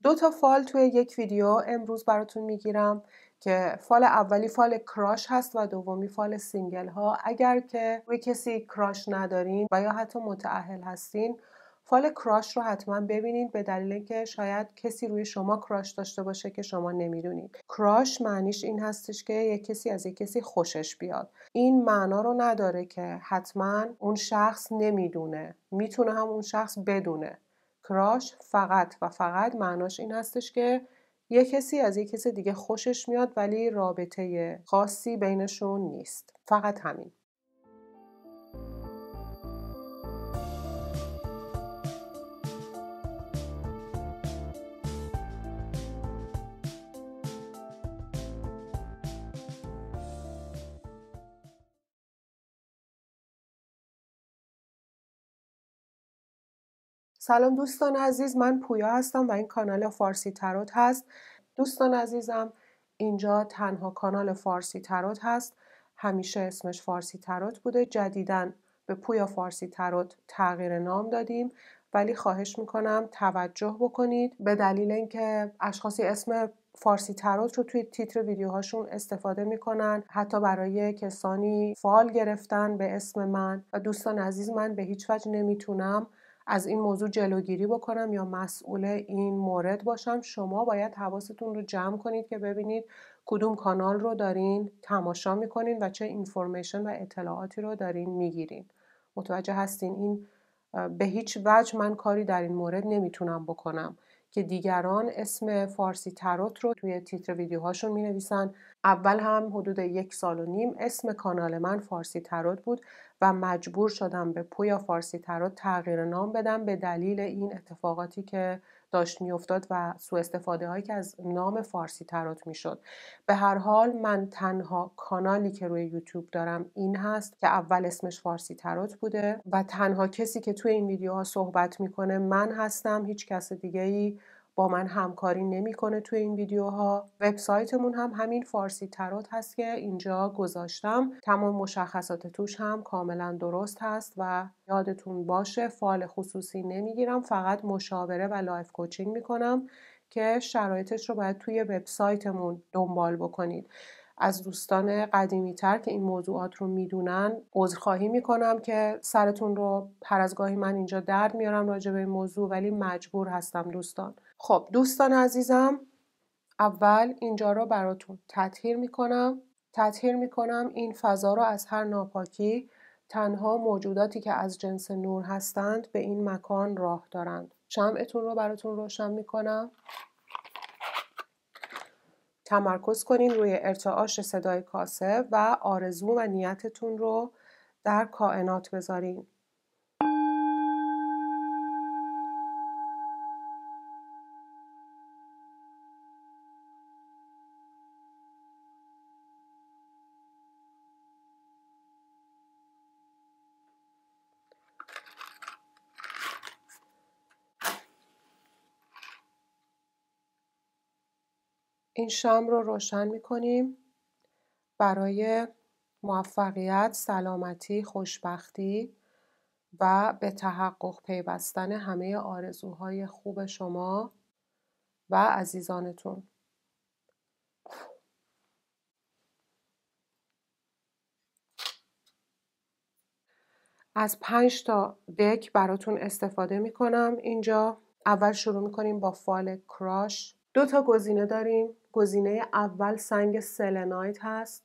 2 تا فال توی یک ویدیو امروز براتون میگیرم که فال اولی فال کراش هست و دومی فال سینگل ها. اگر که روی کسی کراش ندارین و یا حتی متأهل هستین، فال کراش رو حتما ببینید، به دلیل اینکه شاید کسی روی شما کراش داشته باشه که شما نمیدونید. کراش معنیش این هستش که یک کسی از یک کسی خوشش بیاد. این معنا رو نداره که حتما اون شخص نمیدونه، میتونه هم اون شخص بدونه. کراش فقط و فقط معناش این هستش که یک کسی از یک کسی دیگه خوشش میاد ولی رابطه خاصی بینشون نیست. فقط همین. سلام دوستان عزیز، من پویا هستم و این کانال فارسی تروت هست. دوستان عزیزم، اینجا تنها کانال فارسی تروت هست. همیشه اسمش فارسی تروت بوده. جدیداً به پویا فارسی تروت تغییر نام دادیم، ولی خواهش میکنم توجه بکنید، به دلیل اینکه اشخاصی اسم فارسی تروت رو توی تیتر ویدیوهاشون استفاده میکنن، حتی برای کسانی فال گرفتن به اسم من. و دوستان عزیز، من به هیچ وجه نمیتونم از این موضوع جلوگیری بکنم یا مسئول این مورد باشم. شما باید حواستون رو جمع کنید که ببینید کدوم کانال رو دارین تماشا میکنین و چه اینفورمیشن و اطلاعاتی رو دارین میگیرین. متوجه هستین؟ این به هیچ وجه من کاری در این مورد نمیتونم بکنم که دیگران اسم فارسی تروت رو توی تیتر ویدیوهاشون مینویسن. اول هم حدود 1.5 سال اسم کانال من فارسی تروت بود و مجبور شدم به پویا فارسی تروت تغییر نام بدم به دلیل این اتفاقاتی که داشت میافتاد و سوء استفاده هایی که از نام فارسی تروت میشد. به هر حال من تنها کانالی که روی یوتیوب دارم این هست که اول اسمش فارسی تروت بوده و تنها کسی که توی این ویدیوها صحبت میکنه من هستم. هیچ کس دیگه‌ای با من همکاری نمیکنه توی این ویدیوها. وبسایتمون هم همین فارسی تروت هست که اینجا گذاشتم. تمام مشخصات توش هم کاملا درست هست و یادتون باشه فال خصوصی نمیگیرم، فقط مشاوره و لایف کوچینگ میکنم که شرایطش رو باید توی وبسایتمون دنبال بکنید. از دوستان قدیمی تر که این موضوعات رو میدونن عذرخواهی میکنم که سرتون رو هر از گاهی من اینجا درد میارم راجع به این موضوع، ولی مجبور هستم دوستان. خب دوستان عزیزم، اول اینجا رو براتون تطهیر میکنم این فضا رو از هر ناپاکی. تنها موجوداتی که از جنس نور هستند به این مکان راه دارند. شمعتون رو براتون روشن میکنم. تمرکز کنین روی ارتعاش صدای کاسه و آرزو و نیتتون رو در کائنات بذارین. این شمع رو روشن میکنیم برای موفقیت، سلامتی، خوشبختی و به تحقق پیوستن همه آرزوهای خوب شما و عزیزانتون. از 5 تا دک براتون استفاده میکنم اینجا. اول شروع میکنیم با فال کراش. 2 تا گزینه داریم. گزینه اول سنگ سلنایت هست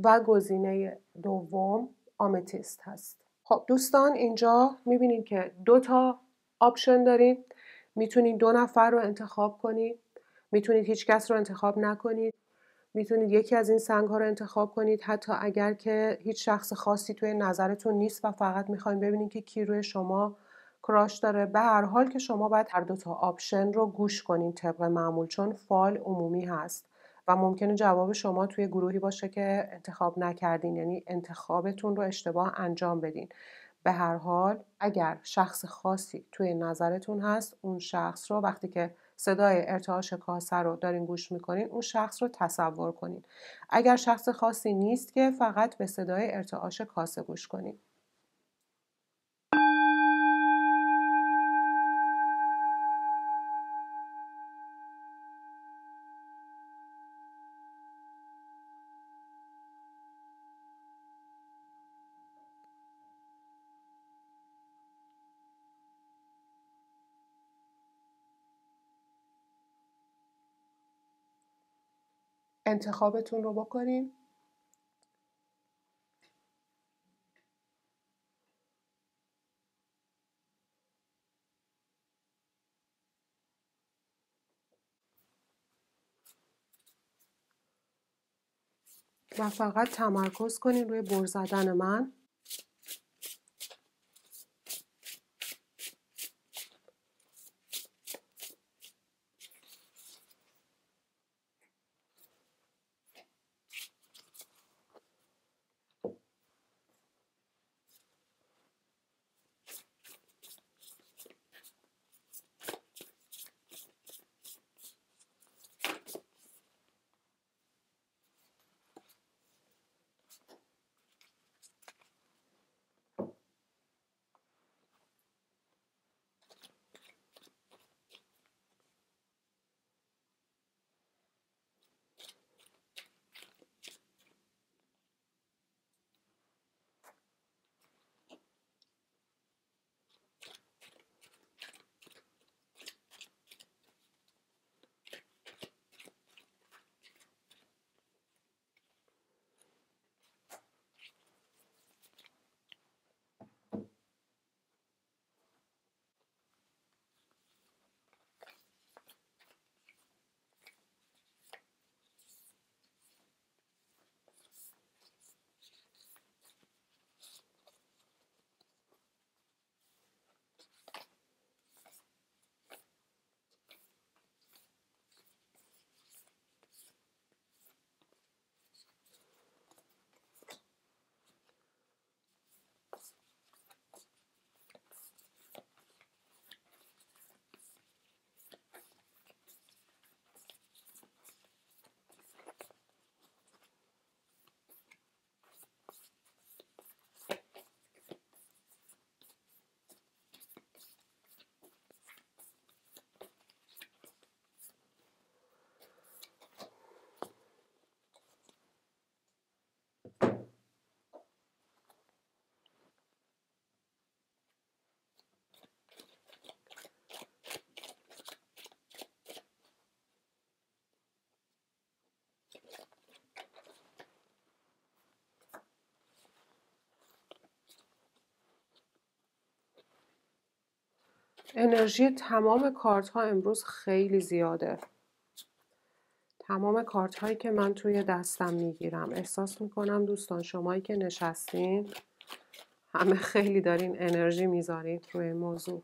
و گزینه دوم آمتیست هست. خب دوستان، اینجا میبینید که 2 تا آپشن داریم. میتونید 2 نفر رو انتخاب کنید، میتونید هیچ کس رو انتخاب نکنید، میتونید یکی از این سنگ ها رو انتخاب کنید حتی اگر که هیچ شخص خاصی توی نظرتون نیست و فقط میخواین ببینید که کی روی شما کراش داره. به هر حال که شما باید هر 2 تا آپشن رو گوش کنید طبق معمول، چون فال عمومی هست و ممکنه جواب شما توی گروهی باشه که انتخاب نکردین، یعنی انتخابتون رو اشتباه انجام بدین. به هر حال اگر شخص خاصی توی نظرتون هست، اون شخص رو وقتی که صدای ارتعاش کاسه رو دارین گوش میکنین اون شخص رو تصور کنین. اگر شخص خاصی نیست که فقط به صدای ارتعاش کاسه گوش کنین. انتخابتون رو بکنین. و فقط تمرکز کنین روی بر زدن من. انرژی تمام کارت ها امروز خیلی زیاده. تمام کارت هایی که من توی دستم میگیرم احساس میکنم دوستان شمایی که نشستین همه خیلی دارین انرژی میذارین روی این موضوع.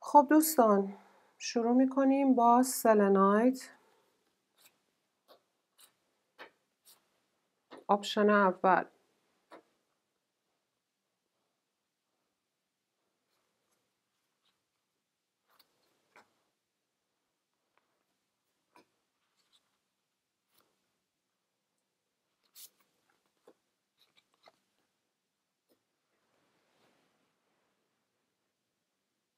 خب دوستان شروع میکنیم با سلنایت. آپشن اول.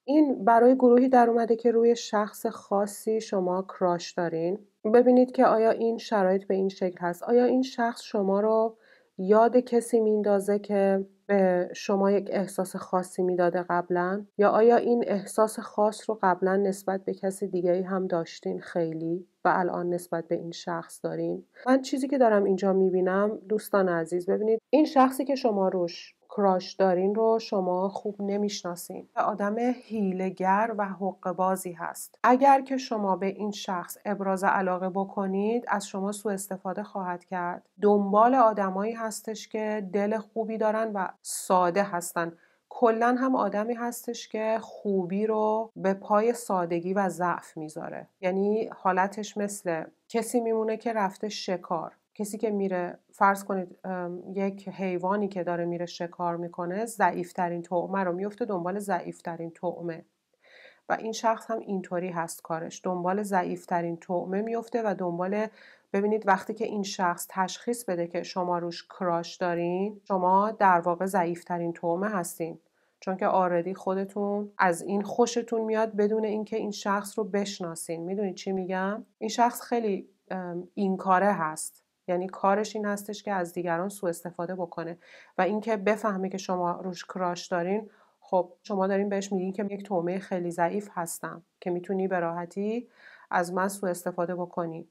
این برای گروهی در اومده که روی شخص خاصی شما کراش دارین. ببینید که آیا این شرایط به این شکل هست. آیا این شخص شما رو یاد کسی میندازه که به شما یک احساس خاصی میداده قبلا؟ یا آیا این احساس خاص رو قبلا نسبت به کسی دیگری هم داشتین خیلی و الان نسبت به این شخص دارین؟ من چیزی که دارم اینجا میبینم دوستان عزیز، ببینید این شخصی که شما روش کراش دارین رو شما خوب نمیشناسین. آدم حیله‌گر و حقه‌بازی هست. اگر که شما به این شخص ابراز علاقه بکنید از شما سوء استفاده خواهد کرد. دنبال آدمایی هستش که دل خوبی دارن و ساده هستن. کلا هم آدمی هستش که خوبی رو به پای سادگی و ضعف میذاره. یعنی حالتش مثل کسی میمونه که رفته شکار. کسی که میره، فرض کنید یک حیوانی که داره میره شکار میکنه، ضعیفترین طعمه رو میفته دنبال ضعیفترین طعمه، و این شخص هم اینطوری هست کارش، دنبال ضعیفترین طعمه میفته و دنبال، ببینید وقتی که این شخص تشخیص بده که شما روش کراش دارین، شما در واقع ضعیفترین طعمه هستین، چون که آردی خودتون از این خوشتون میاد بدون اینکه این شخص رو بشناسین. میدونید چی میگم؟ این شخص خیلی این کاره هست، یعنی کارش این هستش که از دیگران سوء استفاده بکنه و اینکه بفهمه که شما روش کراش دارین، خب شما دارین بهش میگین که یک طعمه خیلی ضعیف هستم که میتونی به راحتی از من سوء استفاده بکنی.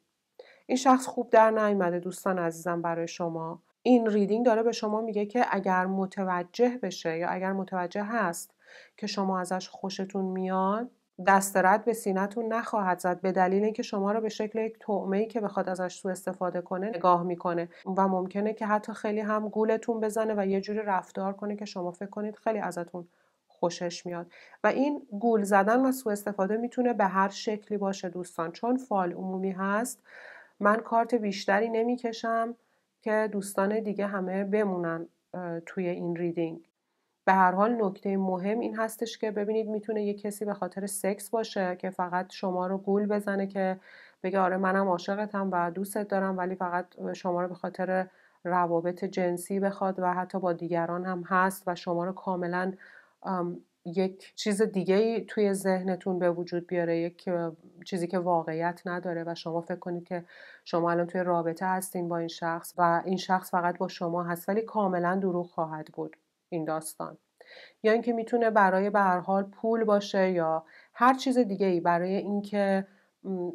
این شخص خوب در نیامده دوستان عزیزم برای شما. این ریدینگ داره به شما میگه که اگر متوجه بشه یا اگر متوجه هست که شما ازش خوشتون میاد، دست رد به سینه‌تون نخواهد زد به دلیل اینکه شما رو به شکل یک طعمه‌ای که بخواد ازش سوء استفاده کنه نگاه میکنه و ممکنه که حتی خیلی هم گولتون بزنه و یه جوری رفتار کنه که شما فکر کنید خیلی ازتون خوشش میاد. و این گول زدن و سوء استفاده میتونه به هر شکلی باشه دوستان. چون فال عمومی هست، من کارت بیشتری نمیکشم که دوستان دیگه همه بمونن توی این ریدینگ. به هر حال نکته مهم این هستش که ببینید میتونه یه کسی به خاطر سکس باشه که فقط شما رو گول بزنه که بگه آره منم عاشقتم و دوستت دارم، ولی فقط شما رو به خاطر روابط جنسی بخواد و حتی با دیگران هم هست و شما رو کاملا یک چیز دیگه توی ذهنتون به وجود بیاره، یک چیزی که واقعیت نداره و شما فکر کنید که شما الان توی رابطه هستین با این شخص و این شخص فقط با شما هست، ولی کاملا دروغ خواهد بود این داستان. یا اینکه میتونه برای به هر حال پول باشه یا هر چیز دیگه ای، برای اینکه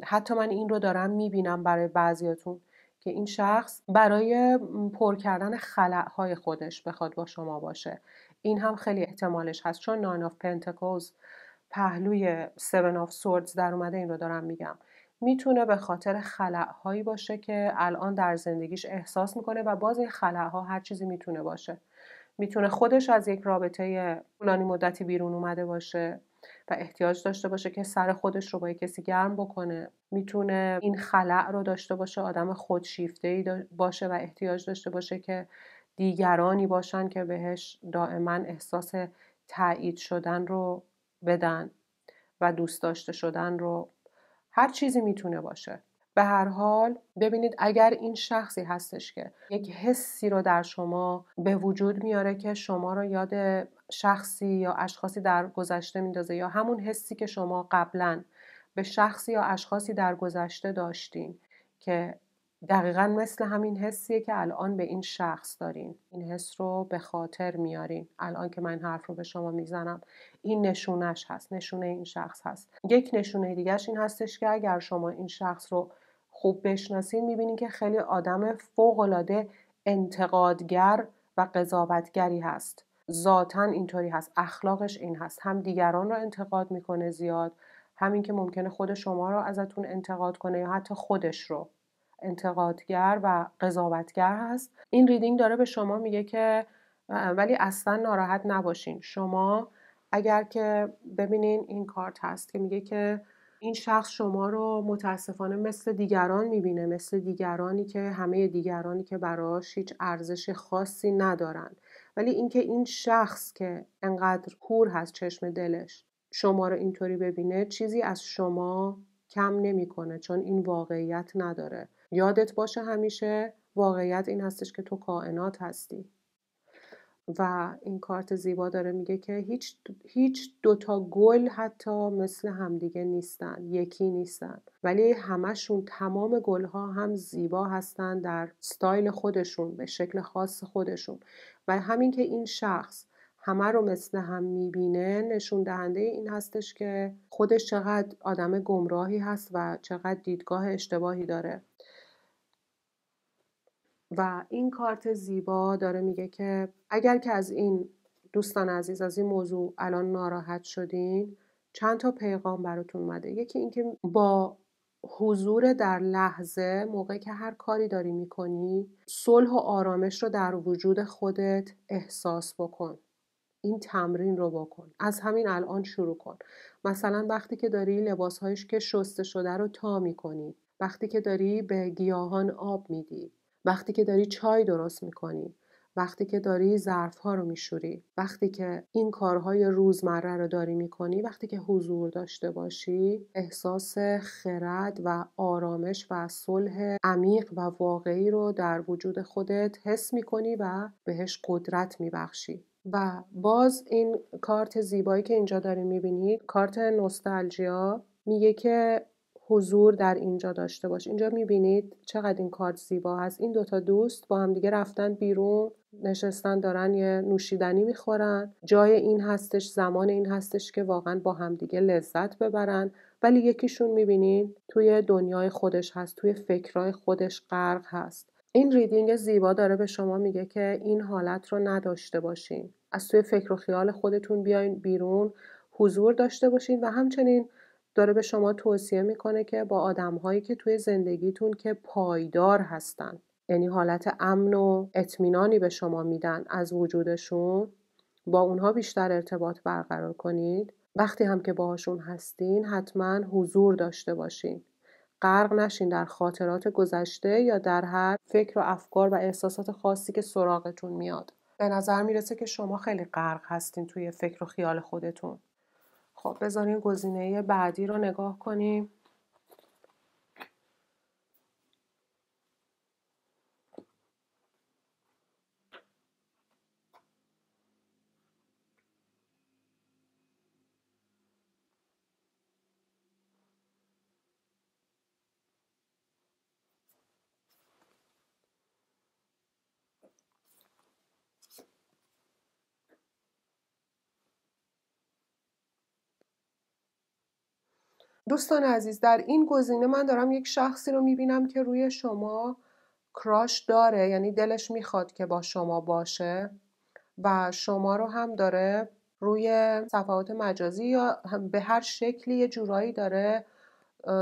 حتی من این رو دارم میبینم برای بعضیاتون که این شخص برای پر کردن خلأهای خودش بخواد با شما باشه. این هم خیلی احتمالش هست، چون ناین آف پنتکلز پهلوی 7 آف سوردز در اومده، این رو دارم میگم. میتونه به خاطر خلأهایی باشه که الان در زندگیش احساس میکنه و باز این خلأها هر چیزی میتونه باشه. میتونه خودش از یک رابطه طولانی مدتی بیرون اومده باشه و احتیاج داشته باشه که سر خودش رو با کسی گرم بکنه. میتونه این خلأ رو داشته باشه، آدم خودشیفته‌ای باشه و احتیاج داشته باشه که دیگرانی باشن که بهش دائما احساس تایید شدن رو بدن و دوست داشته شدن رو. هر چیزی میتونه باشه. به هر حال ببینید اگر این شخصی هستش که یک حسی رو در شما به وجود میاره که شما رو یاد شخصی یا اشخاصی در گذشته میندازه، یا همون حسی که شما قبلا به شخصی یا اشخاصی در گذشته داشتین که دقیقا مثل همین حسیه که الان به این شخص دارین، این حس رو به خاطر میارین الان که من حرف رو به شما میزنم، این نشونش هست، نشونه این شخص هست. یک نشونه دیگهش این هستش که اگر شما این شخص رو خوب بشناسین میبینین که خیلی آدم فوق‌العاده انتقادگر و قضاوتگری هست. ذاتاً اینطوری هست، اخلاقش این هست، هم دیگران رو انتقاد میکنه زیاد، همین که ممکنه خود شما رو ازتون انتقاد کنه یا حتی خودش رو. انتقادگر و قضاوتگر هست. این ریدینگ داره به شما میگه که ولی اصلا ناراحت نباشین. شما اگر که ببینین این کارت هست که میگه که این شخص شما رو متاسفانه مثل دیگران میبینه، مثل دیگرانی که همه دیگرانی که براش هیچ ارزش خاصی ندارن، ولی اینکه این شخص که انقدر کور هست چشم دلش شما رو اینطوری ببینه چیزی از شما کم نمیکنه، چون این واقعیت نداره. یادت باشه همیشه واقعیت این هستش که تو کائنات هستی. و این کارت زیبا داره میگه که هیچ دوتا گل حتی مثل همدیگه نیستن، یکی نیستن، ولی همشون، تمام گلها هم زیبا هستن در ستایل خودشون، به شکل خاص خودشون. و همین که این شخص همه رو مثل هم میبینه نشون دهنده این هستش که خودش چقدر آدم گمراهی هست و چقدر دیدگاه اشتباهی داره. و این کارت زیبا داره میگه که اگر که از این دوستان عزیز از این موضوع الان ناراحت شدین، چند تا پیغام براتون اومده. یکی اینکه با حضور در لحظه، موقعی که هر کاری داری میکنی، صلح و آرامش رو در وجود خودت احساس بکن. این تمرین رو بکن. از همین الان شروع کن. مثلا وقتی که داری لباسهایش که شسته شده رو تا میکنی، وقتی که داری به گیاهان آب میدی، وقتی که داری چای درست میکنی، وقتی که داری ظرفها رو میشوری، وقتی که این کارهای روزمره رو داری میکنی، وقتی که حضور داشته باشی، احساس خرد و آرامش و صلح عمیق و واقعی رو در وجود خودت حس میکنی و بهش قدرت میبخشی. و باز این کارت زیبایی که اینجا داریم میبینید، کارت نوستالژیا، میگه که حضور در اینجا داشته باش. اینجا میبینید چقدر این کارت زیبا هست. این دوتا دوست با هم دیگه رفتن بیرون، نشستن دارن یه نوشیدنی میخورن. جای این هستش، زمان این هستش که واقعا با هم دیگه لذت ببرن. ولی یکیشون میبینید توی دنیای خودش هست، توی فکرهای خودش غرق هست. این ریدینگ زیبا داره به شما میگه که این حالت رو نداشته باشین. از توی فکر و خیال خودتون بیاین بیرون، حضور داشته باشین. و همچنین داره به شما توصیه میکنه که با آدمهایی که توی زندگیتون که پایدار هستن، یعنی حالت امن و اطمینانی به شما میدن از وجودشون، با اونها بیشتر ارتباط برقرار کنید. وقتی هم که باهاشون هستین حتما حضور داشته باشین. غرق نشین در خاطرات گذشته یا در هر فکر و افکار و احساسات خاصی که سراغتون میاد. به نظر میرسه که شما خیلی غرق هستین توی فکر و خیال خودتون. خب بذارین گزینه بعدی رو نگاه کنیم. دوستان عزیز، در این گزینه من دارم یک شخصی رو میبینم که روی شما کراش داره، یعنی دلش میخواد که با شما باشه و شما رو هم داره روی صفحات مجازی یا به هر شکلی یه جورایی داره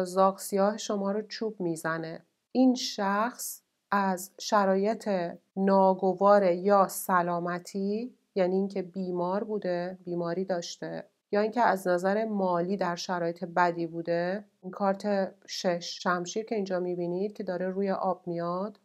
زاغ سیاه شما رو چوب میزنه. این شخص از شرایط ناگوار یا سلامتی، یعنی اینکه بیمار بوده، بیماری داشته، یا اینکه از نظر مالی در شرایط بدی بوده. این کارت 6 شمشیر که اینجا میبینید که داره روی آب میاد،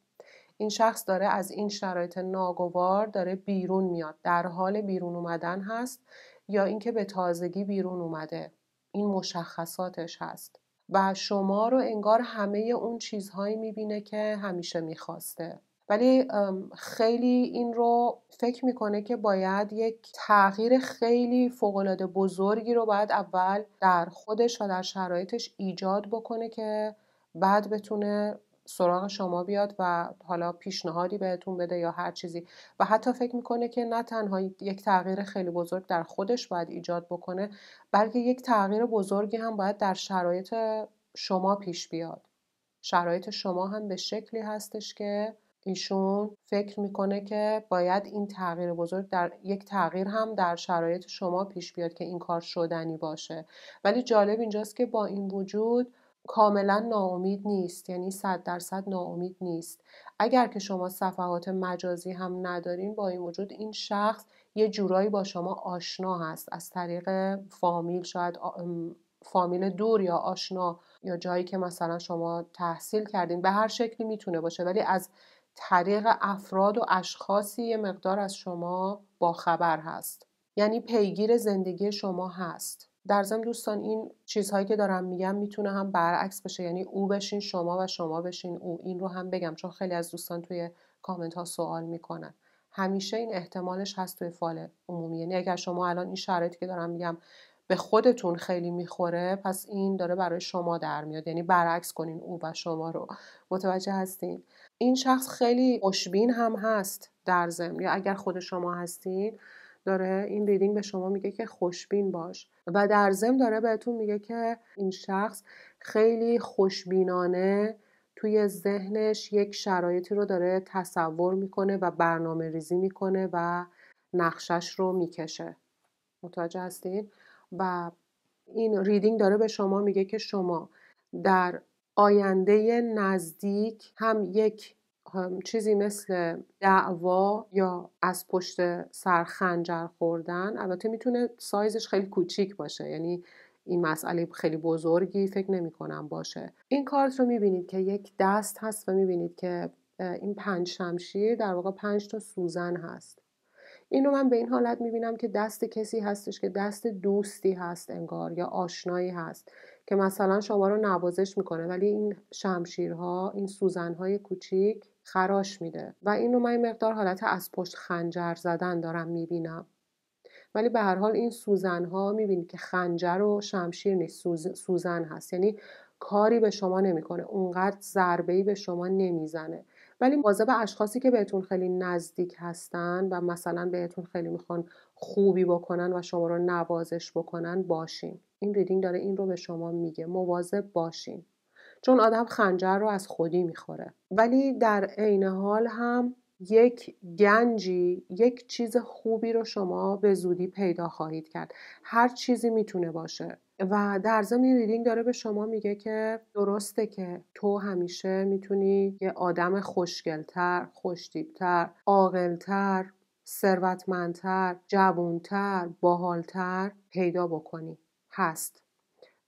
این شخص داره از این شرایط ناگوار داره بیرون میاد، در حال بیرون اومدن هست یا اینکه به تازگی بیرون اومده. این مشخصاتش هست و شما رو انگار همه اون چیزهایی میبینه که همیشه میخواسته، ولی خیلی این رو فکر میکنه که باید یک تغییر خیلی فوق‌العاده بزرگی رو باید اول در خودش و در شرایطش ایجاد بکنه که بعد بتونه سراغ شما بیاد و حالا پیشنهادی بهتون بده یا هر چیزی. و حتی فکر میکنه که نه تنها یک تغییر خیلی بزرگ در خودش باید ایجاد بکنه، بلکه یک تغییر بزرگی هم باید در شرایط شما پیش بیاد. شرایط شما هم به شکلی هستش که ایشون فکر میکنه که باید این تغییر بزرگ در یک تغییر هم در شرایط شما پیش بیاد که این کار شدنی باشه. ولی جالب اینجاست که با این وجود کاملا ناامید نیست، یعنی 100% ناامید نیست. اگر که شما صفحات مجازی هم ندارین، با این وجود این شخص یه جورایی با شما آشنا هست از طریق فامیل، شاید فامیل دور یا آشنا یا جایی که مثلا شما تحصیل کردین، به هر شکلی میتونه باشه، ولی از طریق افراد و اشخاصی یه مقدار از شما باخبر هست، یعنی پیگیر زندگی شما هست. در ضمن دوستان این چیزهایی که دارم میگم میتونه هم برعکس بشه، یعنی او بشین شما و شما بشین او. این رو هم بگم چون خیلی از دوستان توی کامنت ها سوال میکنن. همیشه این احتمالش هست توی فال عمومی، یعنی اگر شما الان این شرایطی که دارم میگم به خودتون خیلی میخوره، پس این داره برای شما در میاد، یعنی برعکس کنین او و شما رو. متوجه هستین؟ این شخص خیلی خوشبین هم هست در ضمن، یا اگر خود شما هستین داره این ریدینگ به شما میگه که خوشبین باش و در ضمن داره بهتون میگه که این شخص خیلی خوشبینانه توی ذهنش یک شرایطی رو داره تصور میکنه و برنامه ریزی میکنه و نقشش رو میکشه. متوجه هستین؟ و این ریدینگ داره به شما میگه که شما در آینده نزدیک هم یک چیزی مثل دعوا یا از پشت سر خنجر خوردن، البته میتونه سایزش خیلی کوچیک باشه، یعنی این مسئله خیلی بزرگی فکر نمی کنم باشه. این کارت رو میبینید که یک دست هست و میبینید که این 5 شمشیر در واقع 5 تا سوزن هست. اینو من به این حالت میبینم که دست کسی هستش که دست دوستی هست انگار، یا آشنایی هست که مثلا شما رو نوازش میکنه، ولی این شمشیرها، این سوزنهای کوچیک خراش میده و اینو من این مقدار حالت از پشت خنجر زدن دارم میبینم. ولی به هر حال این سوزنها میبینید که خنجر و شمشیر نیست، سوزن هست، یعنی کاری به شما نمیکنه، اونقدر ضربه‌ای به شما نمیزنه. ولی مواظب اشخاصی که بهتون خیلی نزدیک هستن و مثلا بهتون خیلی میخوان خوبی بکنن و شما رو نوازش بکنن باشین. این ریدینگ داره این رو به شما میگه، مواظب باشین، چون آدم خنجر رو از خودی میخوره. ولی در عین حال هم یک گنجی، یک چیز خوبی رو شما به زودی پیدا خواهید کرد. هر چیزی میتونه باشه. و در ضمن این ریدینگ داره به شما میگه که درسته که تو همیشه میتونی یه آدم خوشگلتر، خوشتیپتر، عاقلتر، ثروتمندتر، جوانتر، باحالتر پیدا بکنی. هست.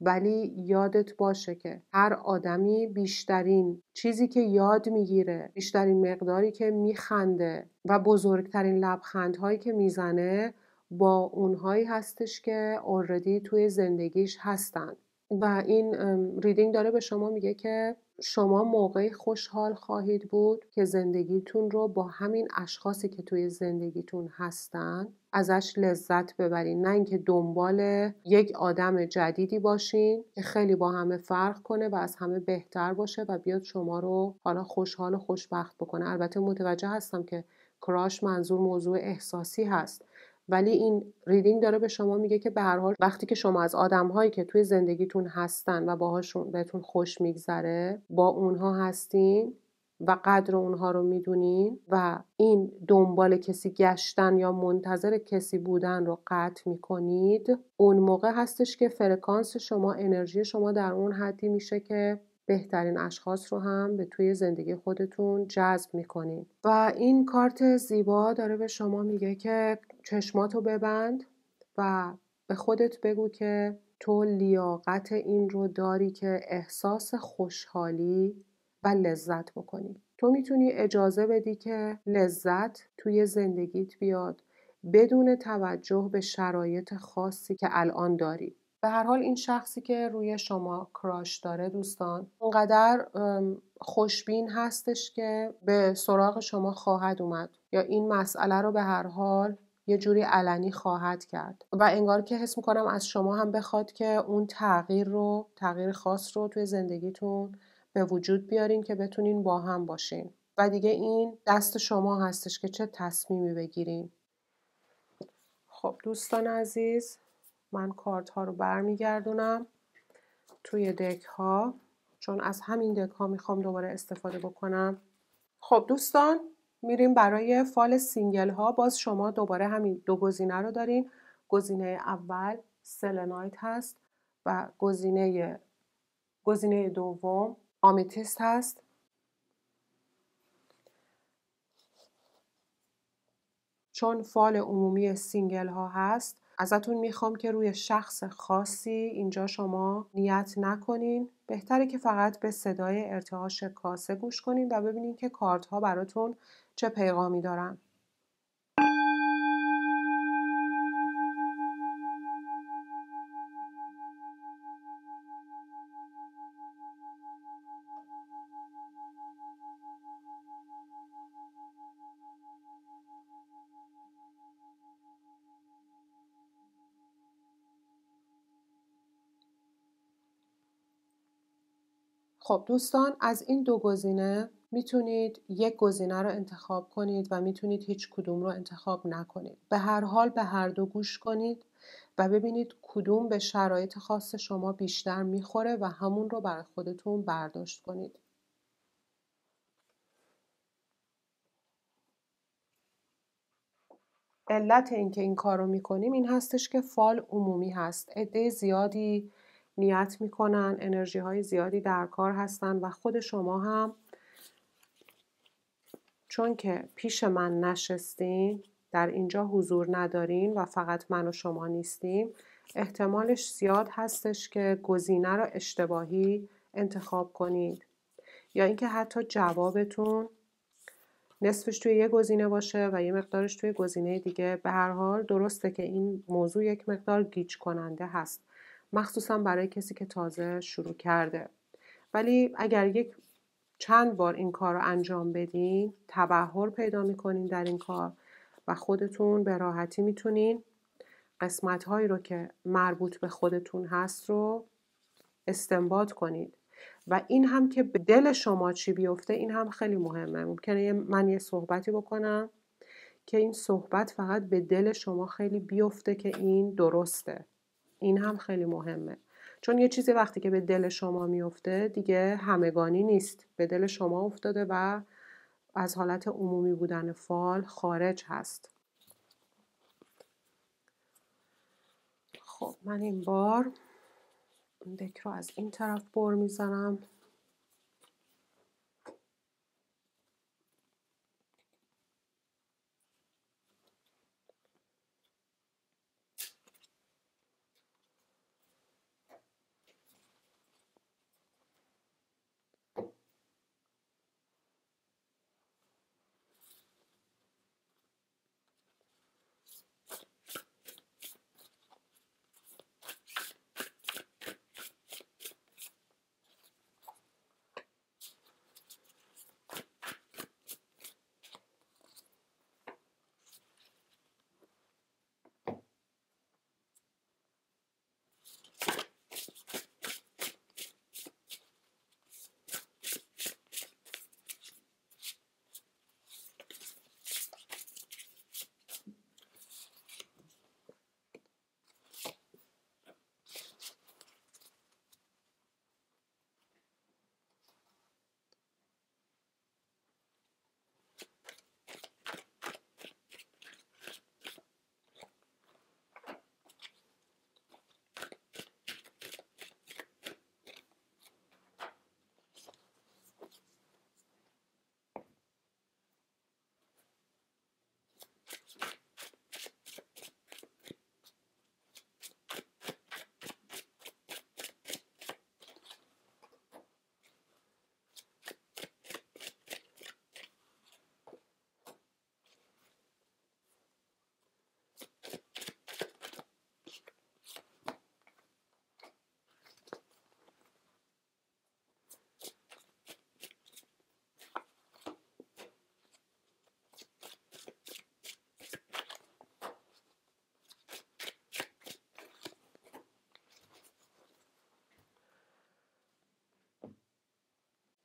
ولی یادت باشه که هر آدمی بیشترین چیزی که یاد میگیره، بیشترین مقداری که میخنده و بزرگترین لبخندهایی که میزنه با اونهایی هستش که already توی زندگیش هستن. و این ریدینگ داره به شما میگه که شما موقعی خوشحال خواهید بود که زندگیتون رو با همین اشخاصی که توی زندگیتون هستن ازش لذت ببرین، نه اینکه دنبال یک آدم جدیدی باشین که خیلی با همه فرق کنه و از همه بهتر باشه و بیاد شما رو حالا خوشحال و خوشبخت بکنه. البته متوجه هستم که کراش منظور موضوع احساسی هست، ولی این ریدینگ داره به شما میگه که به هر حال وقتی که شما از آدم‌هایی که توی زندگیتون هستن و باهاشون بهتون خوش میگذره با اونها هستین و قدر اونها رو میدونین و این دنبال کسی گشتن یا منتظر کسی بودن رو قطع میکنید، اون موقع هستش که فرکانس شما، انرژی شما در اون حدی میشه که بهترین اشخاص رو هم به توی زندگی خودتون جذب میکنین. و این کارت زیبا داره به شما میگه که چشماتو ببند و به خودت بگو که تو لیاقت این رو داری که احساس خوشحالی و لذت بکنی. تو میتونی اجازه بدی که لذت توی زندگیت بیاد بدون توجه به شرایط خاصی که الان داری. به هر حال این شخصی که روی شما کراش داره دوستان اونقدر خوشبین هستش که به سراغ شما خواهد اومد یا این مسئله رو به هر حال یه جوری علنی خواهد کرد و انگار که حس میکنم از شما هم بخواد که اون تغییر خاص رو توی زندگیتون به وجود بیارین که بتونین با هم باشین و دیگه این دست شما هستش که چه تصمیمی بگیرین. خب دوستان عزیز، من کارت ها رو برمیگردونم توی دک ها، چون از همین دک ها میخوام دوباره استفاده بکنم. خب دوستان، میریم برای فال سینگل ها. باز شما دوباره همین دو گزینه رو دارین. گزینه اول سلنایت هست و گزینه دوم آمیتیست هست. چون فال عمومی سینگل ها هست ازتون میخوام که روی شخص خاصی اینجا شما نیت نکنین. بهتره که فقط به صدای ارتعاش کاسه گوش کنین و ببینین که کارت ها براتون چه پیغامی دارن. خب دوستان، از این دو گزینه میتونید یک گزینه رو انتخاب کنید و میتونید هیچ کدوم رو انتخاب نکنید. به هر حال به هر دو گوش کنید و ببینید کدوم به شرایط خاص شما بیشتر میخوره و همون رو برای خودتون برداشت کنید. علت اینکه این کار رو میکنیم این هستش که فال عمومی هست. عده زیادی نیت میکنن، انرژی های زیادی در کار هستن و خود شما هم چون که پیش من نشستین، در اینجا حضور ندارین و فقط من و شما نیستیم، احتمالش زیاد هستش که گزینه رو اشتباهی انتخاب کنید یا اینکه حتی جوابتون نصفش توی یه گزینه باشه و یه مقدارش توی گزینه دیگه. به هر حال درسته که این موضوع یک مقدار گیج کننده هست، مخصوصا برای کسی که تازه شروع کرده. ولی اگر چند بار این کار رو انجام بدین، تبحر پیدا میکنین در این کار و خودتون به راحتی میتونین قسمت هایی رو که مربوط به خودتون هست رو استنباط کنید. و این هم که به دل شما چی بیفته، این هم خیلی مهمه. ممکنه من یه صحبتی بکنم که این صحبت فقط به دل شما خیلی بیفته که این درسته. این هم خیلی مهمه، چون یه چیزی وقتی که به دل شما میفته دیگه همگانی نیست، به دل شما افتاده و از حالت عمومی بودن فال خارج هست. خب من این بار دک رو از این طرف بر میزنم.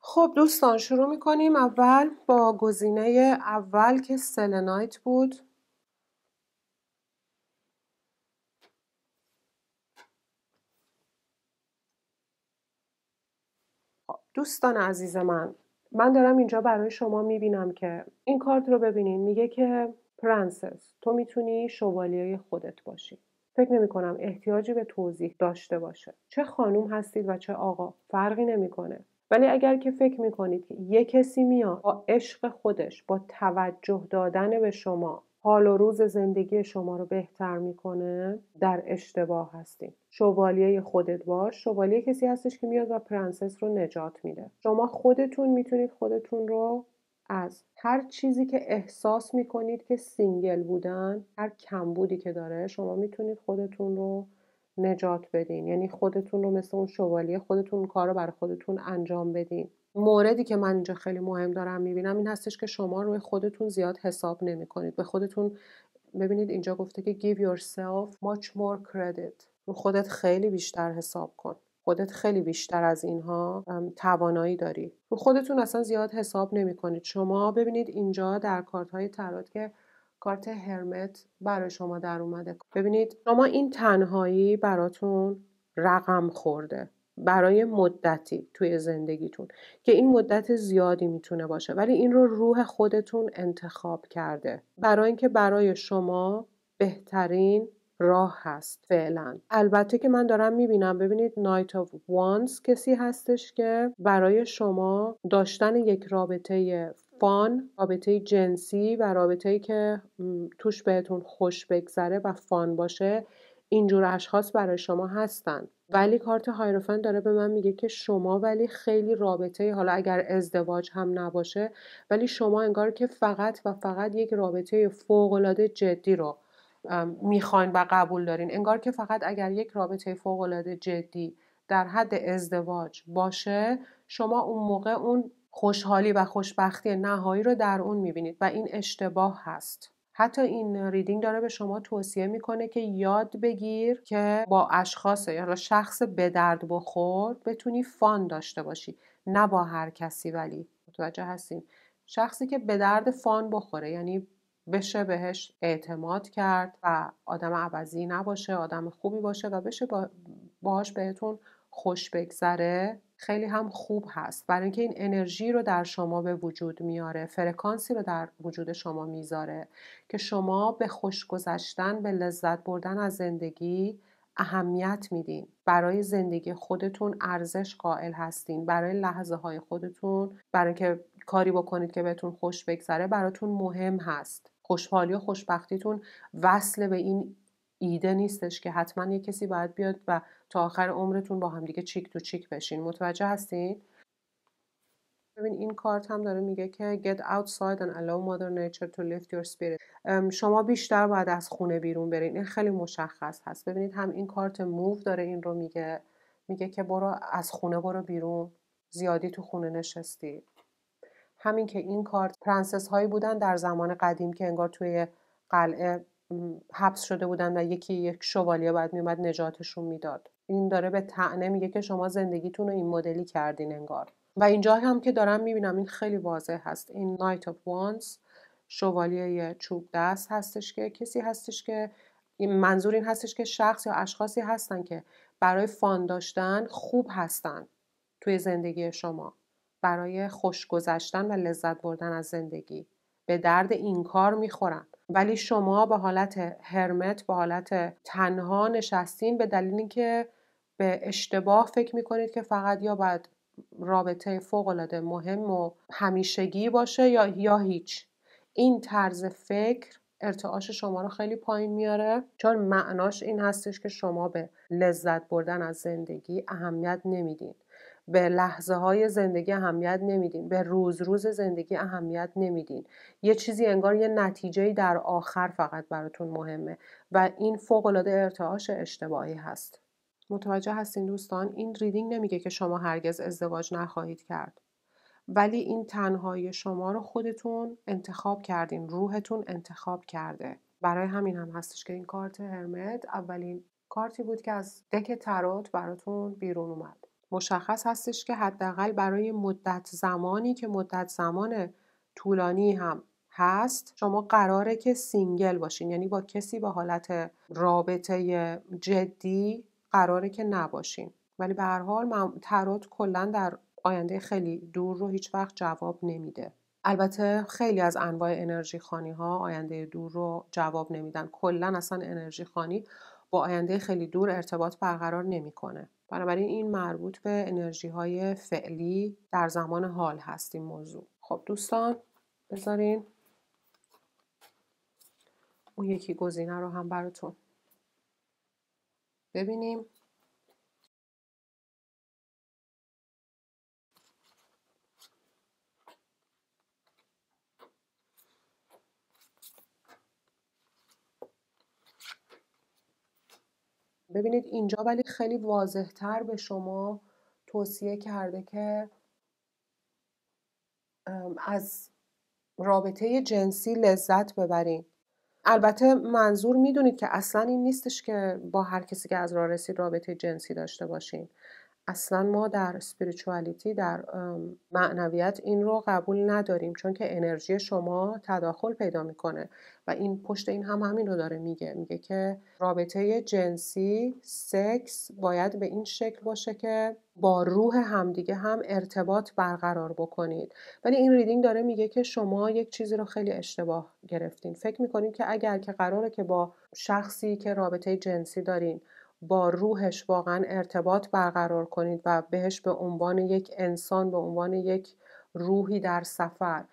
خب دوستان شروع میکنیم. اول با گزینه اول که سلنایت بود. دوستان عزیز من دارم اینجا برای شما میبینم که این کارت رو ببینین، میگه که پرنسس تو میتونی شوالیه خودت باشی. فکر نمی کنم احتیاجی به توضیح داشته باشه. چه خانوم هستید و چه آقا فرقی نمیکنه. ولی اگر که فکر میکنید که یه کسی میاد با عشق خودش، با توجه دادن به شما حال و روز زندگی شما رو بهتر میکنه، در اشتباه هستین. شوالیه خودت باش. شوالیه کسی هستش که میاد و پرنسس رو نجات میده. شما خودتون میتونید خودتون رو از هر چیزی که احساس میکنید که سینگل بودن، هر کمبودی که داره، شما میتونید خودتون رو نجات بدین. یعنی خودتون رو مثل اون شوالیه خودتون اون کار رو برای خودتون انجام بدین. موردی که من اینجا خیلی مهم دارم میبینم این هستش که شما روی خودتون زیاد حساب نمی کنید. به خودتون ببینید اینجا گفته که give yourself much more credit. رو خودت خیلی بیشتر حساب کن. خودت خیلی بیشتر از اینها توانایی داری. رو خودتون اصلا زیاد حساب نمی کنید. شما ببینید اینجا در کارت های ترات که کارت هرمت برای شما در اومده. ببینید شما این تنهایی براتون رقم خورده برای مدتی توی زندگیتون که این مدت زیادی میتونه باشه، ولی این رو روح خودتون انتخاب کرده برای اینکه برای شما بهترین راه هست فعلا. البته که من دارم میبینم، ببینید نایت آف وانز کسی هستش که برای شما داشتن یک رابطه فان، رابطه جنسی و رابطه‌ای که توش بهتون خوش بگذره و فان باشه، اینجور اشخاص برای شما هستن. ولی کارت هایروفنت داره به من میگه که شما ولی خیلی رابطه، حالا اگر ازدواج هم نباشه، ولی شما انگار که فقط و فقط یک رابطه فوق‌العاده جدی رو میخواین و قبول دارین. انگار که فقط اگر یک رابطه فوق‌العاده جدی در حد ازدواج باشه، شما اون موقع اون خوشحالی و خوشبختی نهایی رو در اون میبینید و این اشتباه هست. حتی این ریدینگ داره به شما توصیه میکنه که یاد بگیر که با اشخاص یا شخص به درد بخور بتونی فان داشته باشی، نه با هر کسی. ولی متوجه هستین؟ شخصی که به درد فان بخوره، یعنی بشه بهش اعتماد کرد و آدم عوضی نباشه، آدم خوبی باشه و بشه باهاش بهتون خوش بگذره، خیلی هم خوب هست، برای اینکه این انرژی رو در شما به وجود میاره، فرکانسی رو در وجود شما میذاره که شما به خوش گذشتن، به لذت بردن از زندگی اهمیت میدین، برای زندگی خودتون ارزش قائل هستین، برای لحظه های خودتون، برای اینکه کاری بکنید که بهتون خوش بگذره براتون مهم هست. خوشحالی و خوشبختیتون وصل به این ایده نیستش که حتما یه کسی باید بیاد و تا آخر عمرتون با هم دیگه چیک تو چیک بشین. متوجه هستین؟ ببین این کارت هم داره میگه که get outside and allow mother nature to lift your spirit. شما بیشتر باید از خونه بیرون برین. این خیلی مشخص هست. ببینید هم این کارت موو داره این رو میگه که برو از خونه، برو بیرون، زیادی تو خونه نشستی. همین که این کارت پرنسس هایی بودن در زمان قدیم که انگار توی قلعه حبس شده بودن و یک شوالیه باید میومد نجاتشون میداد. این داره به طعنه میگه که شما زندگیتون رو این مدلی کردین انگار. و اینجا هم که دارم میبینم این خیلی واضح هست. این نایت آف وانز، شوالیه چوب دست هستش که کسی هستش که منظور این هستش که شخص یا اشخاصی هستن که برای فان داشتن خوب هستن توی زندگی شما، برای خوش گذشتن و لذت بردن از زندگی به درد این کار میخورن. ولی شما به حالت هرمت، به حالت تنها نشستین به دلیل اینکه به اشتباه فکر میکنید که فقط یا باید رابطه فوق‌العاده مهم و همیشگی باشه یا هیچ. این طرز فکر ارتعاش شما رو خیلی پایین میاره، چون معناش این هستش که شما به لذت بردن از زندگی اهمیت نمیدین، به لحظه های زندگی اهمیت نمیدین، به روز روز زندگی اهمیت نمیدین. یه چیزی انگار یه نتیجه‌ای در آخر فقط براتون مهمه و این فوق‌العاده ارتعاش اشتباهی هست. متوجه هستین دوستان؟ این ریدینگ نمیگه که شما هرگز ازدواج نخواهید کرد، ولی این تنهایی شما رو خودتون انتخاب کردین، روحتون انتخاب کرده. برای همین هم هستش که این کارت هرمت اولین کارتی بود که از دک تروت براتون بیرون اومد. مشخص هستش که حداقل برای مدت زمانی که مدت زمان طولانی هم هست، شما قراره که سینگل باشین، یعنی با کسی به حالت رابطه جدی قراره که نباشین. ولی به هر حال تروت کلا در آینده خیلی دور رو هیچ وقت جواب نمیده. البته خیلی از انواع انرژی خانی ها آینده دور رو جواب نمیدن. کلا اصلا انرژی خانی با آینده خیلی دور ارتباط برقرار نمیکنه. بنابراین این مربوط به انرژی های فعلی در زمان حال هست این موضوع. خب دوستان، بذارین اون یکی گزینه رو هم براتون ببینیم. ببینید اینجا ولی خیلی واضح‌تر به شما توصیه کرده که از رابطه جنسی لذت ببرین. البته منظور میدونید که اصلا این نیستش که با هر کسی که از راه رسید رابطه جنسی داشته باشین. اصلا ما در اسپریچوالیتی، در معنویت این رو قبول نداریم، چون که انرژی شما تداخل پیدا میکنه و این پشت این هم همین رو داره میگه که رابطه جنسی، سکس باید به این شکل باشه که با روح همدیگه هم ارتباط برقرار بکنید. ولی این ریدینگ داره میگه که شما یک چیزی رو خیلی اشتباه گرفتین. فکر میکنید که اگر که قراره که با شخصی که رابطه جنسی دارین با روحش واقعا ارتباط برقرار کنید و بهش به عنوان یک انسان، به عنوان یک روحی در سفر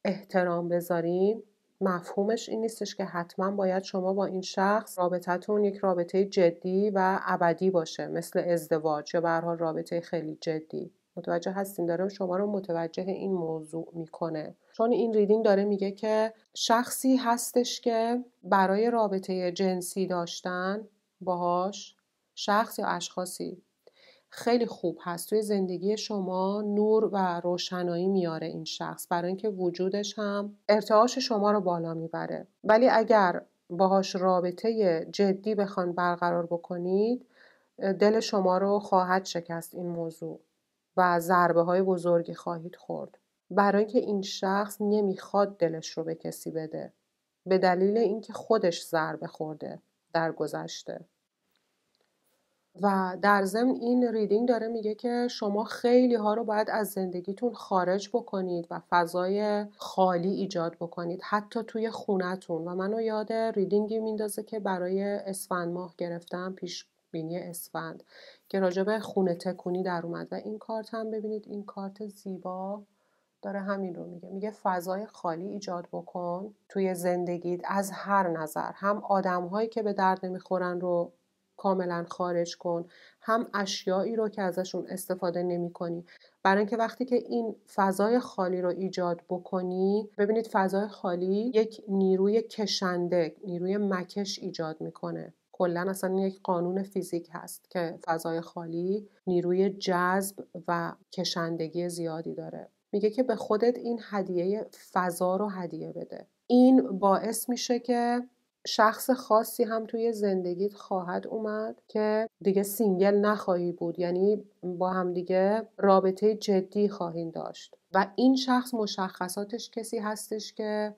احترام بذارین، مفهومش این نیستش که حتما باید شما با این شخص رابطتون یک رابطه جدی و ابدی باشه، مثل ازدواج یا به هر حال رابطه خیلی جدی. متوجه هستین؟ داره شما رو متوجه این موضوع میکنه، چون این ریدینگ داره میگه که شخصی هستش که برای رابطه جنسی داشتن باهاش، شخص یا اشخاصی خیلی خوب هست، توی زندگی شما نور و روشنایی میاره این شخص، برای اینکه وجودش هم ارتعاش شما رو بالا میبره. ولی اگر باهاش رابطه جدی بخوان برقرار بکنید، دل شما رو خواهد شکست این موضوع و ضربه های بزرگی خواهید خورد، برای اینکه این شخص نمیخواد دلش رو به کسی بده، به دلیل اینکه خودش ضربه خورده در گذشته. و در ضمن این ریدینگ داره میگه که شما خیلی ها رو باید از زندگیتون خارج بکنید و فضای خالی ایجاد بکنید، حتی توی خونتون. و منو یاد ریدینگی میندازه که برای اسفند ماه گرفتم، پیش بینی اسفند، که راجب خونه تکونی در اومد. و این کارت هم ببینید، این کارت زیبا داره همین رو میگه، میگه فضای خالی ایجاد بکن توی زندگیت از هر نظر، هم آدم‌هایی که به درد نمیخورن رو کاملا خارج کن، هم اشیایی رو که ازشون استفاده نمی کنی. برای اینکه وقتی که این فضای خالی رو ایجاد بکنی، ببینید فضای خالی یک نیروی کشنده، نیروی مکش ایجاد میکنه. کلا اصلا یک قانون فیزیک هست که فضای خالی نیروی جذب و کشندگی زیادی داره. میگه که به خودت این هدیه فضا رو هدیه بده. این باعث میشه که شخص خاصی هم توی زندگیت خواهد اومد که دیگه سینگل نخواهی بود، یعنی با هم دیگه رابطه جدی خواهید داشت. و این شخص مشخصاتش کسی هستش که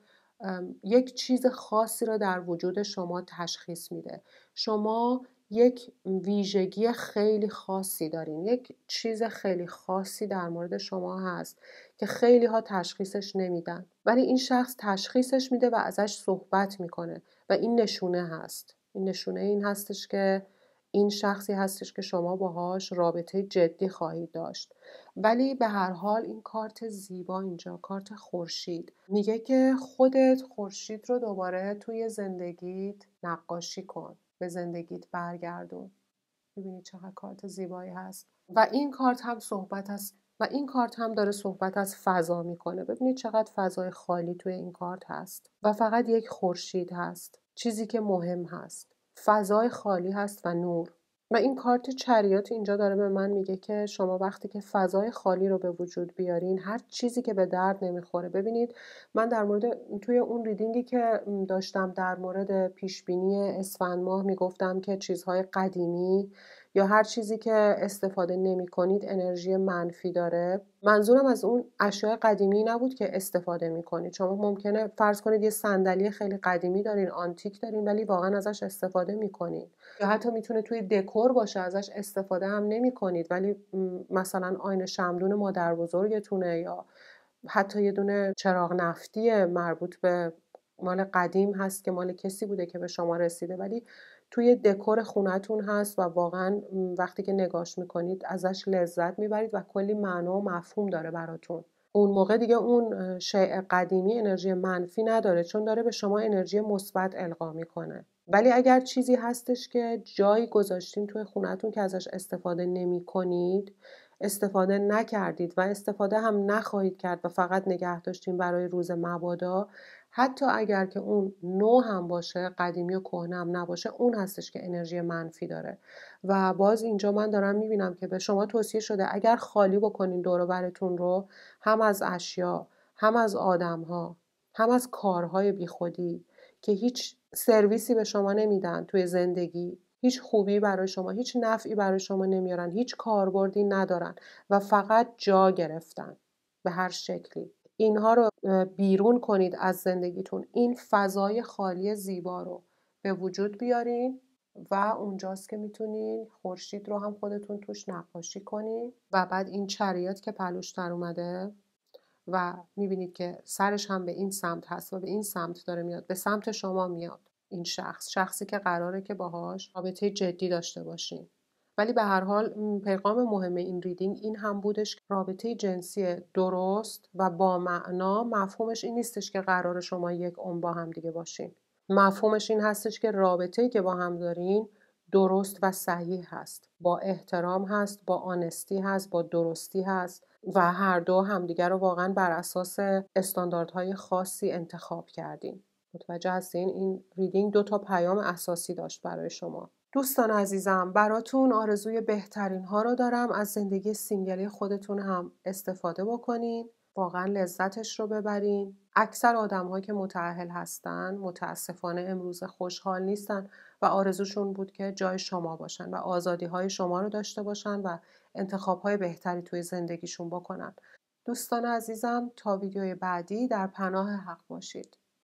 یک چیز خاصی رو در وجود شما تشخیص میده. شما یک ویژگی خیلی خاصی دارین، یک چیز خیلی خاصی در مورد شما هست که خیلی ها تشخیصش نمیدن، ولی این شخص تشخیصش میده و ازش صحبت میکنه. و این نشونه هست، این نشونه این هستش که این شخصی هستش که شما باهاش رابطه جدی خواهید داشت. ولی به هر حال این کارت زیبا اینجا، کارت خورشید، میگه که خودت خورشید رو دوباره توی زندگیت نقاشی کن، به زندگیت برگردون. میبینید چقدر کارت زیبایی هست. و این کارت هم صحبت است و این کارت هم داره صحبت از فضا میکنه. ببینید چقدر فضای خالی توی این کارت هست و فقط یک خورشید هست. چیزی که مهم هست فضای خالی هست و نور. و این کارت چریات اینجا داره به من میگه که شما وقتی که فضای خالی رو به وجود بیارین، هر چیزی که به درد نمیخوره. ببینید من در مورد توی اون ریدینگی که داشتم در مورد پیشبینی اسفند ماه میگفتم که چیزهای قدیمی یا هر چیزی که استفاده نمی کنید انرژی منفی داره. منظورم از اون اشیاء قدیمی نبود که استفاده می کنید. شما ممکنه فرض کنید یه صندلی خیلی قدیمی دارین، آنتیک دارین، ولی واقعا ازش استفاده می کنید. یا حتی میتونه توی دکور باشه، ازش استفاده هم نمی کنید، ولی مثلا آینه شمدون مادر بزرگتونه، یا حتی یه دونه چراغ نفتی مربوط به مال قدیم هست که مال کسی بوده که به شما رسیده، ولی توی دکور خونتون هست و واقعا وقتی که نگاش میکنید ازش لذت میبرید و کلی معنا و مفهوم داره براتون. اون موقع دیگه اون شیء قدیمی انرژی منفی نداره، چون داره به شما انرژی مثبت القا میکنه. ولی اگر چیزی هستش که جایی گذاشتین توی خونتون که ازش استفاده نمی کنید، استفاده نکردید و استفاده هم نخواهید کرد و فقط نگه داشتین برای روز مبادا، حتی اگر که اون نو هم باشه، قدیمی و کهنه هم نباشه، اون هستش که انرژی منفی داره. و باز اینجا من دارم میبینم که به شما توصیه شده اگر خالی بکنین دور و برتون رو، هم از اشیا، هم از آدم‌ها، هم از کارهای بیخودی که هیچ سرویسی به شما نمیدن توی زندگی، هیچ خوبی برای شما، هیچ نفعی برای شما نمیارن، هیچ کاربردی ندارن و فقط جا گرفتن به هر شکلی. اینها رو بیرون کنید از زندگیتون، این فضای خالی زیبا رو به وجود بیارین و اونجاست که میتونین خورشید رو هم خودتون توش نقاشی کنین. و بعد این چریات که پلوش در اومده و میبینید که سرش هم به این سمت هست و به این سمت داره میاد، به سمت شما میاد. این شخصی که قراره که باهاش رابطه جدی داشته باشین ولی به هر حال پیغام مهم این ریدینگ این هم بودش که رابطه جنسی درست و با معنا مفهومش این نیستش که قرار شما یک عمر با هم دیگه باشین. مفهومش این هستش که رابطه‌ای که با هم دارین درست و صحیح هست، با احترام هست، با آنستی هست، با درستی هست و هر دو همدیگر رو واقعا بر اساس استانداردهای خاصی انتخاب کردین. متوجه هستین؟ این ریدینگ 2 تا پیام اساسی داشت برای شما. دوستان عزیزم، براتون آرزوی بهترین ها رو دارم. از زندگی سینگلی خودتون هم استفاده بکنین، واقعا لذتش رو ببرین. اکثر آدم‌ها که متأهل هستن متاسفانه امروز خوشحال نیستن و آرزوشون بود که جای شما باشن و آزادی‌های شما رو داشته باشن و انتخاب‌های بهتری توی زندگیشون بکنن. دوستان عزیزم، تا ویدیوی بعدی در پناه حق باشید.